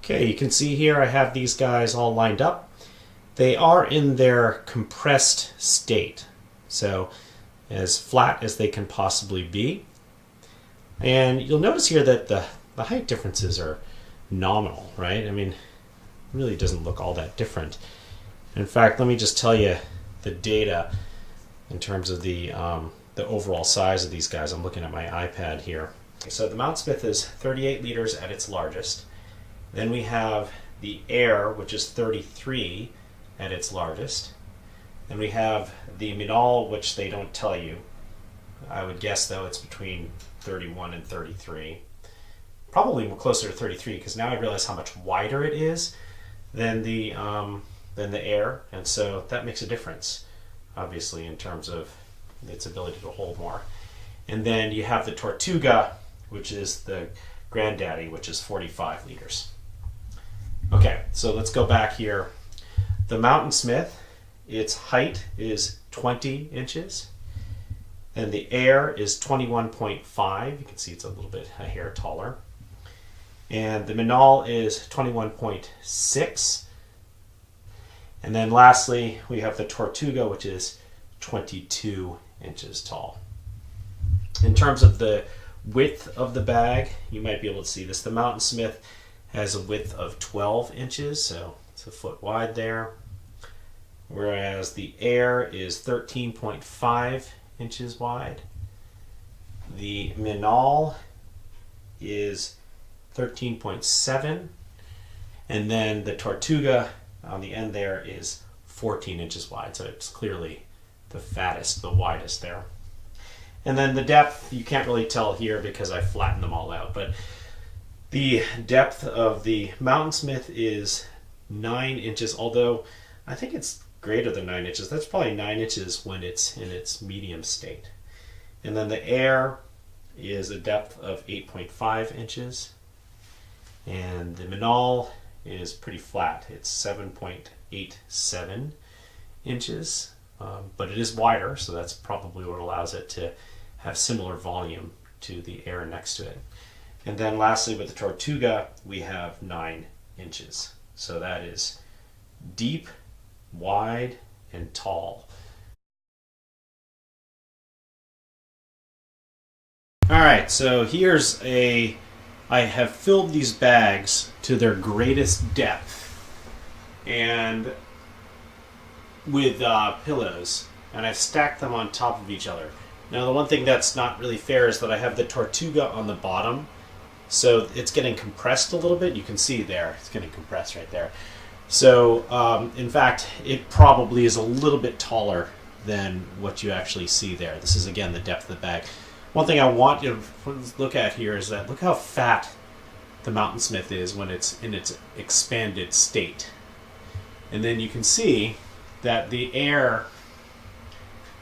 Okay, you can see here I have these guys all lined up. They are in their compressed state, so as flat as they can possibly be. And you'll notice here that the height differences are nominal, right? I mean, it really doesn't look all that different. In fact, let me just tell you the data in terms of the overall size of these guys. I'm looking at my iPad here. So the Mountain Smith is 38 liters at its largest. Then we have the Air, which is 33 at its largest. Then we have the Minol, which they don't tell you. I would guess, though, it's between 31 and 33. Probably more closer to 33, because now I realize how much wider it is than the Air, and so that makes a difference, obviously, in terms of its ability to hold more. And then you have the Tortuga, which is the granddaddy, which is 45 liters. Okay, so let's go back here. The Mountain Smith, its height is 20 inches, and the Air is 21.5. You can see it's a little bit a hair taller. And the Minol is 21.6. And then lastly, we have the Tortuga, which is 22 inches tall. In terms of the width of the bag, you might be able to see this. The Mountain Smith has a width of 12 inches, so it's a foot wide there. Whereas the Air is 13.5 inches wide. The Minol is 13.7. And then the Tortuga on the end there is 14 inches wide, so it's clearly the fattest, the widest there. And then the depth, you can't really tell here because I flattened them all out, but the depth of the Mountain Smith is 9 inches, although I think it's greater than 9 inches. That's probably 9 inches when it's in its medium state. And then the Air is a depth of 8.5 inches. And the Minol is pretty flat. It's 7.87 inches, but it is wider, so that's probably what allows it to have similar volume to the Air next to it. And then lastly, with the Tortuga, we have 9 inches. So that is deep, wide, and tall. All right, so I have filled these bags to their greatest depth and with pillows, and I've stacked them on top of each other. Now, the one thing that's not really fair is that I have the Tortuga on the bottom, so it's getting compressed a little bit. You can see there, it's getting compressed right there. So, in fact, it probably is a little bit taller than what you actually see there. This is, again, the depth of the bag. One thing I want you to look at here is that look how fat the Mountain Smith is when it's in its expanded state. And then you can see that the Air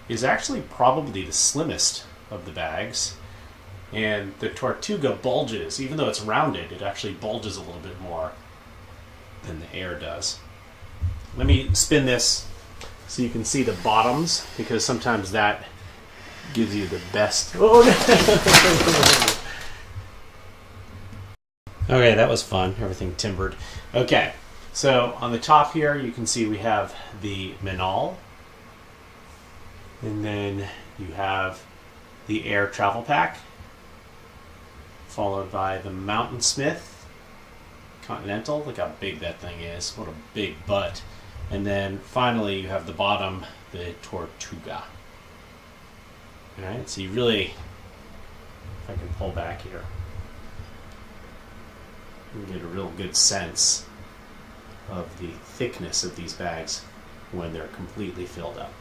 is actually probably the slimmest of the bags. And the Tortuga bulges. Even though it's rounded, it actually bulges a little bit more than the Air does. Let me spin this so you can see the bottoms, because sometimes that gives you the best. Oh, no. Okay, that was fun. Everything timbered. Okay, so on the top here, you can see we have the Minol, and then you have the Air Travel Pack, followed by the Mountain Smith Continental. Look how big that thing is. What a big butt. And then finally, you have the bottom, the Tortuga. Alright, so you really, if I can pull back here, you can get a real good sense of the thickness of these bags when they're completely filled up.